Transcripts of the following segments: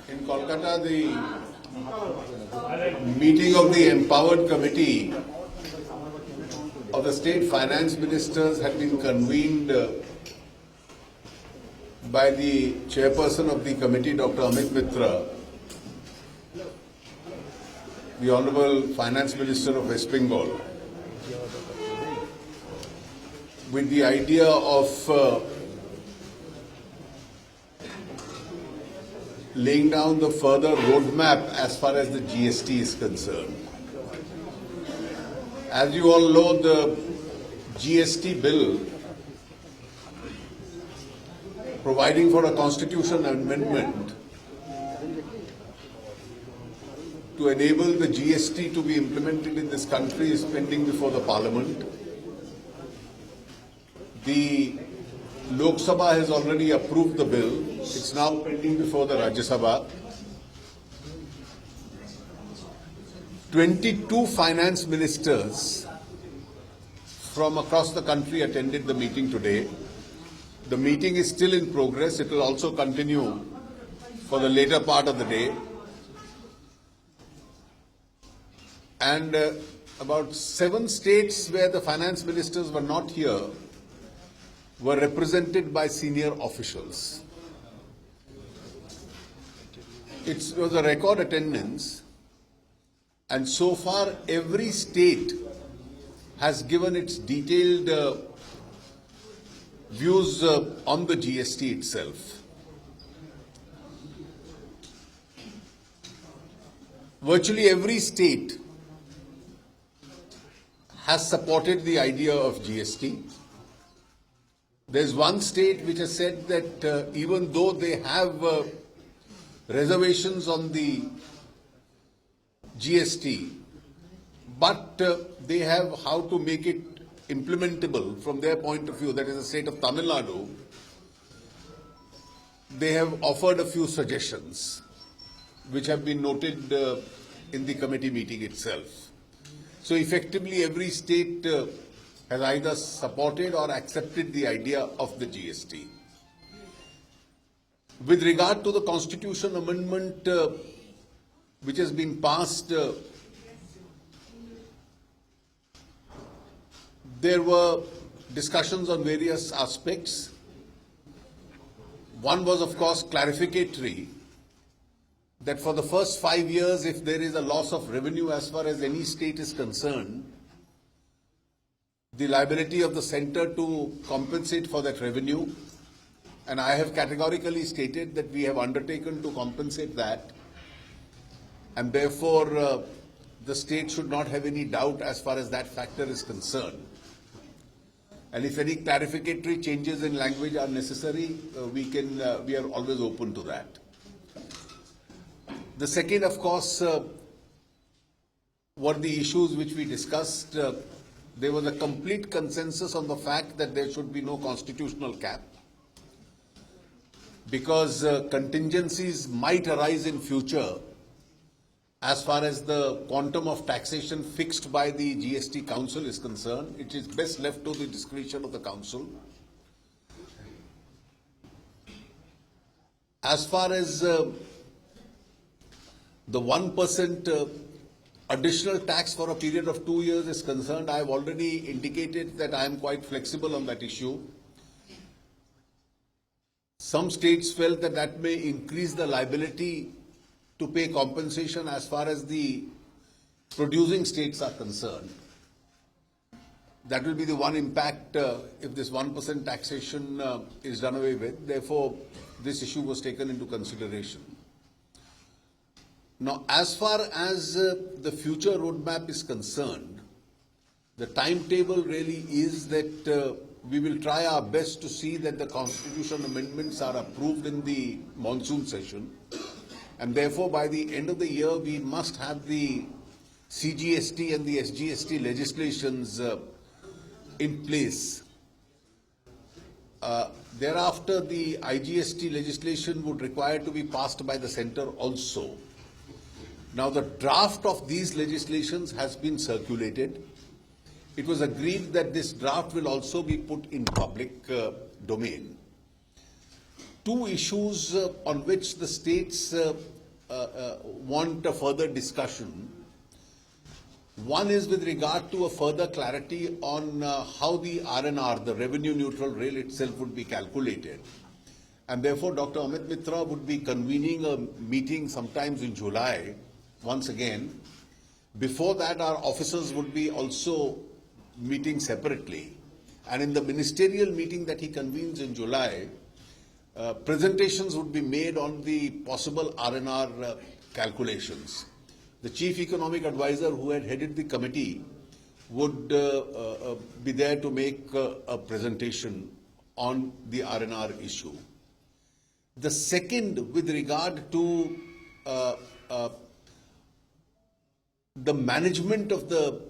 In Kolkata, the meeting of the Empowered Committee of the State Finance Ministers had been convened by the chairperson of the committee, Dr. Amit Mitra, the Honorable Finance Minister of West Bengal, with the idea of laying down the further roadmap as far as the GST is concerned. As you all know, the GST Bill, providing for a constitutional amendment to enable the GST to be implemented in this country, is pending before the Parliament. The Lok Sabha has already approved the bill. It's now pending before the Rajya Sabha. 22 finance ministers from across the country attended the meeting today. The meeting is still in progress. It will also continue for the later part of the day. And about 7 states where the finance ministers were not here were represented by senior officials. It was a record attendance, and so far every state has given its detailed views on the GST itself. Virtually every state has supported the idea of GST. There's one state which has said that even though they have reservations on the GST, but they have how to make it implementable from their point of view, that is the state of Tamil Nadu. They have offered a few suggestions which have been noted in the committee meeting itself. So effectively every state has either supported or accepted the idea of the GST. With regard to the constitution amendment which has been passed, there were discussions on various aspects. One was, of course, clarificatory, that for the first 5 years, if there is a loss of revenue as far as any state is concerned, the liability of the centre to compensate for that revenue, and I have categorically stated that we have undertaken to compensate that, and therefore the state should not have any doubt as far as that factor is concerned. And if any clarificatory changes in language are necessary, we are always open to that. The second, of course, were the issues which we discussed. There was a complete consensus on the fact that there should be no constitutional cap, because contingencies might arise in future as far as the quantum of taxation fixed by the GST Council is concerned. It is best left to the discretion of the Council. As far as the 1% additional tax for a period of 2 years is concerned, I have already indicated that I am quite flexible on that issue. Some states felt that that may increase the liability to pay compensation as far as the producing states are concerned. That will be the one impact if this 1% taxation is done away with. Therefore, this issue was taken into consideration. Now, as far as the future roadmap is concerned, the timetable really is that we will try our best to see that the constitution amendments are approved in the monsoon session, and therefore by the end of the year we must have the CGST and the SGST legislations in place. Thereafter, the IGST legislation would require to be passed by the centre also. Now, the draft of these legislations has been circulated. It was agreed that this draft will also be put in public domain. Two issues on which the states want a further discussion. One is with regard to a further clarity on how the RNR, the revenue neutral rail itself, would be calculated. And therefore, Dr. Amit Mitra would be convening a meeting sometimes in July, once again. Before that, our officers would be also meeting separately. And in the ministerial meeting that he convenes in July, presentations would be made on the possible RNR calculations. The chief economic advisor who had headed the committee would be there to make a presentation on the RNR issue. The second, with regard to the management of the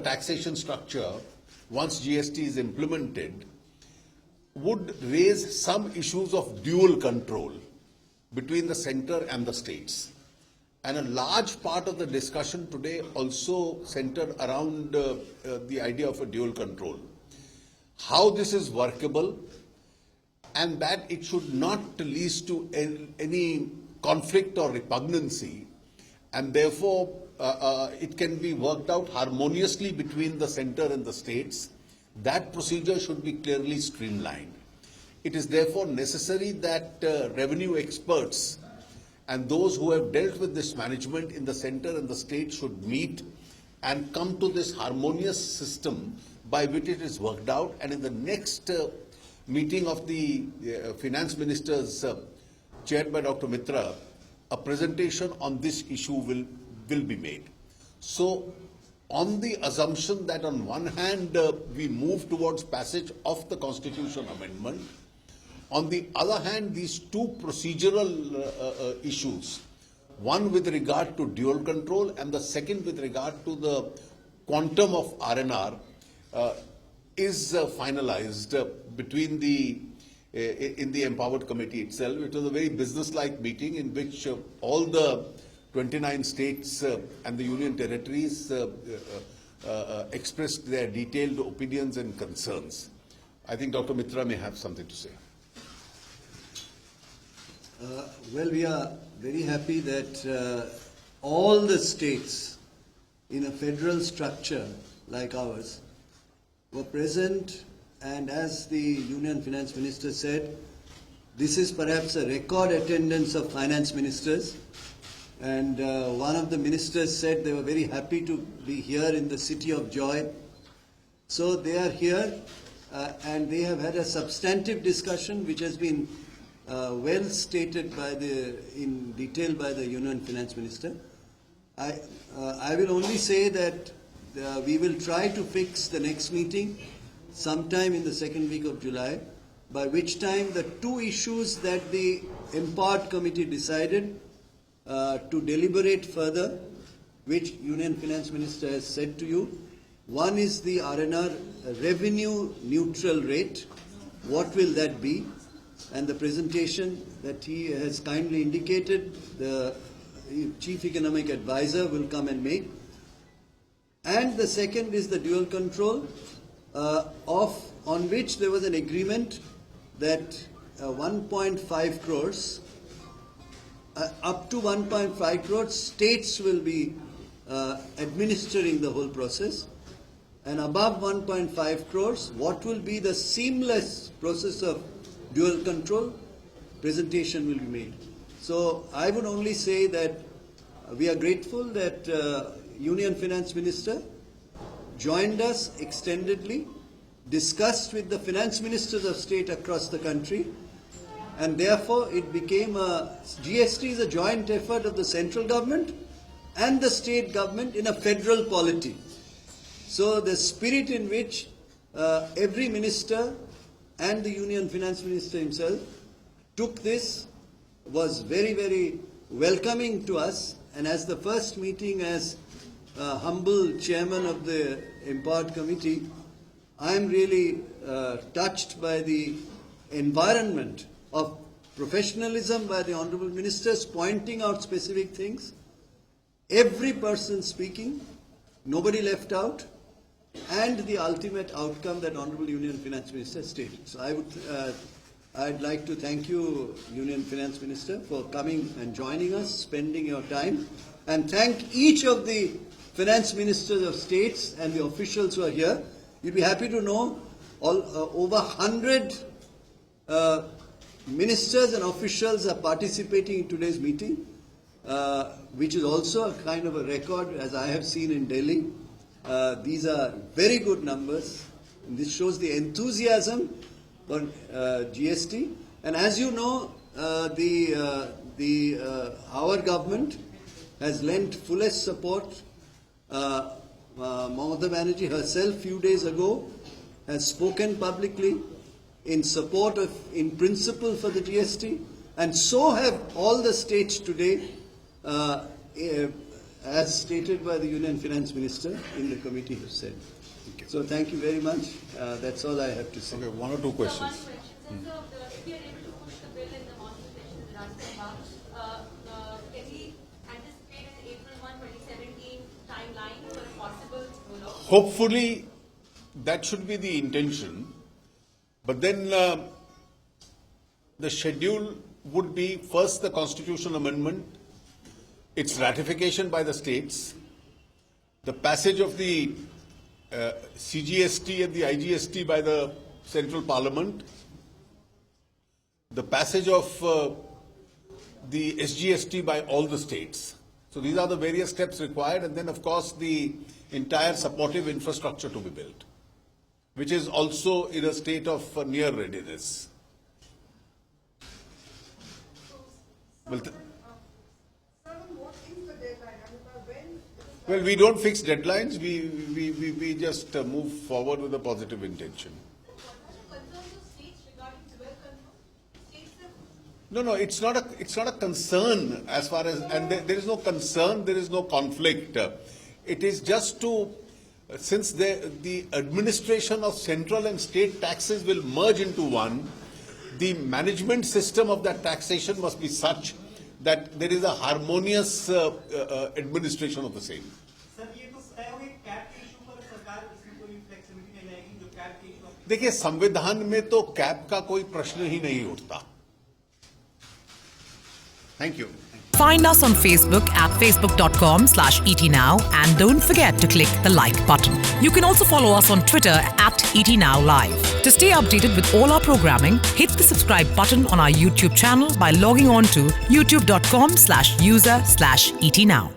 taxation structure once GST is implemented, would raise some issues of dual control between the center and the states. And a large part of the discussion today also centered around the idea of a dual control. How this is workable, and that it should not lead to any conflict or repugnancy, and therefore it can be worked out harmoniously between the center and the states. That procedure should be clearly streamlined. It is therefore necessary that revenue experts and those who have dealt with this management in the center and the state should meet and come to this harmonious system by which it is worked out. And in the next meeting of the finance ministers chaired by Dr. Mitra, a presentation on this issue will be made. So, on the assumption that on one hand we move towards passage of the constitution amendment, on the other hand these two procedural issues, one with regard to dual control and the second with regard to the quantum of RNR, is finalized between in the empowered committee itself. It was a very business-like meeting in which all the 29 states and the union territories expressed their detailed opinions and concerns. I think Dr. Mitra may have something to say. Well, we are very happy that all the states in a federal structure like ours were present, and as the Union Finance Minister said, this is perhaps a record attendance of finance ministers. And one of the ministers said they were very happy to be here in the city of joy. So they are here and they have had a substantive discussion which has been well stated in detail by the Union Finance Minister. I will only say that we will try to fix the next meeting sometime in the second week of July, by which time the two issues that the empowered committee decided to deliberate further, which Union Finance Minister has said to you. One is the RNR revenue neutral rate. What will that be? And the presentation that he has kindly indicated, the Chief Economic Advisor will come and make. And the second is the dual control, on which there was an agreement that 1.5 crores up to 1.5 crores, states will be administering the whole process. And above 1.5 crores, what will be the seamless process of dual control, presentation will be made. So I would only say that we are grateful that Union Finance Minister joined us extendedly, discussed with the finance ministers of state across the country, and therefore it became GST is a joint effort of the central government and the state government in a federal polity. So the spirit in which every minister and the Union Finance Minister himself took this was very, very welcoming to us. And as the first meeting as humble chairman of the empowered committee, I am really touched by the environment of professionalism by the honorable ministers, pointing out specific things, every person speaking, nobody left out, and the ultimate outcome that honorable Union Finance Minister stated. So I would I'd like to thank you, Union Finance Minister, for coming and joining us, spending your time, and thank each of the finance ministers of states and the officials who are here. You'll be happy to know over 100 ministers and officials are participating in today's meeting, which is also a kind of a record as I have seen in Delhi. These are very good numbers. And this shows the enthusiasm for GST. And as you know, our government has lent fullest support. Mamata Banerjee herself, few days ago, has spoken publicly in support of, in principle, for the GST, and so have all the states today, as stated by the Union Finance Minister in the committee has said. So thank you very much. That's all I have to say. Okay, one or two questions. So one question. If you are able to push the bill in the monsoon session in the Rajya Sabha, can we anticipate an April 1, 2017 timeline for a possible rollout? Hopefully, that should be the intention. But then the schedule would be first the constitutional amendment, its ratification by the states, the passage of the CGST and the IGST by the central parliament, the passage of the SGST by all the states. So these are the various steps required, and then of course the entire supportive infrastructure to be built, which is also in a state of near readiness. Well, we don't fix deadlines. We just move forward with a positive intention. No, it's not a concern as far as, and there is no concern, there is no conflict. It is just to, since the administration of central and state taxes will merge into one, the management system of that taxation must be such that there is a harmonious administration of the same. देखिए, संविधान में तो cap का कोई प्रश्न ही नहीं उठता. Thank you. Find us on Facebook at facebook.com/etnow and don't forget to click the like button. You can also follow us on Twitter at etnowlive. To stay updated with all our programming, hit the subscribe button on our YouTube channel by logging on to youtube.com/user/etnow.